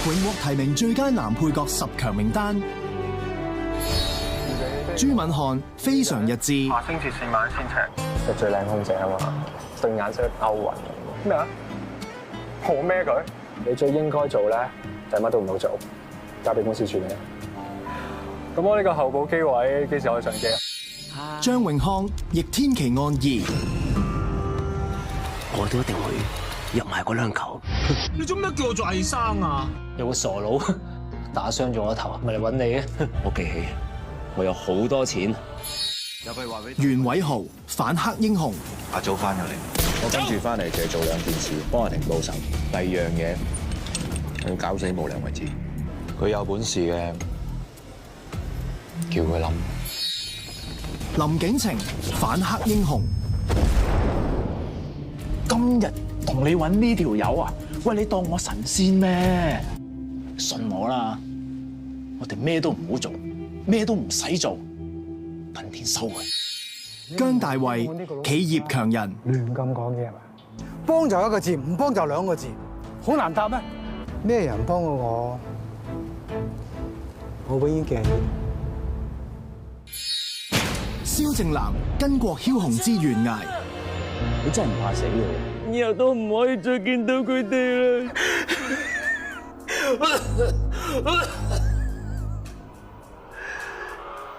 榮獲提名最佳男配角10強名單。朱敏瀚非常日誌。下星節4萬1000尺，係最靚空姐啊嘛，對眼識勾魂。咩啊？我孭佢？你最應該做咧，就係乜都唔好做，交俾公司處理。咁我呢個候補機位幾時可以上機啊？張永康逆天奇案2，我都一定會入埋嗰兩球。你做咩叫我做魏生啊？有個傻佬打傷咗我頭，咪嚟揾你啊！我記起，我有好多錢。袁偉豪反黑英雄。阿祖翻咗嚟，我跟住翻嚟就係做兩件事，幫阿婷報仇。第二樣嘢，我要搞死無良為止。佢有本事嘅，叫佢諗。林景晴反黑英雄。今日同你揾呢條友啊！喂，你當我神仙咩？信我啦，我哋咩都唔好做，咩都唔使做，等天收佢。姜大衛企業強人。亂咁講嘢係咪？幫就一個字，唔幫就2個字，好難答咩？咩人幫過我？我永遠記住。蕭正楠巾幗梟雄之懸崖。你真係唔怕死嘅？以後都唔可以再見到佢哋啦。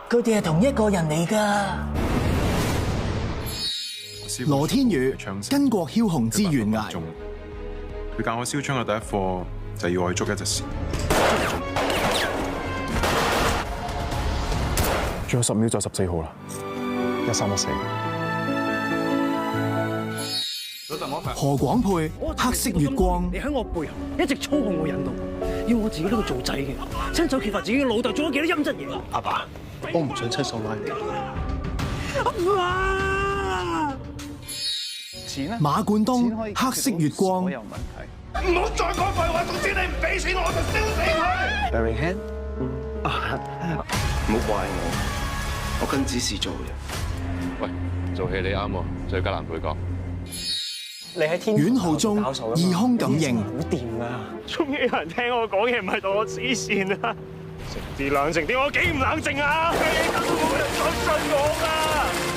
佢哋係同一個人嚟㗎。羅天宇巾幗梟雄之懸崖。佢教我燒槍嘅第一課就係要我去捉一隻蟬。仲有10秒就14號啦，1314。何廣沛黑色月光。你喺我背後一直操控我引導，要我自己呢個做仔嘅，親手揭發自己嘅老豆做咗幾多陰質嘢。阿爸，我唔想親手拉你。錢咧？馬冠東黑色月光。所有問題。唔好再講廢話，總之你唔俾錢我就燒死佢。Bearing hand， 唔好怪我，我跟指示做嘅。喂，做戲你啱喎，最佳男配角。你喺天阮浩中異空感應。好掂啊！終於有人聽我講嘢，唔係當我黐線啦！成啲冷靜啲，我幾唔冷靜啊！係根本冇人再信我㗎。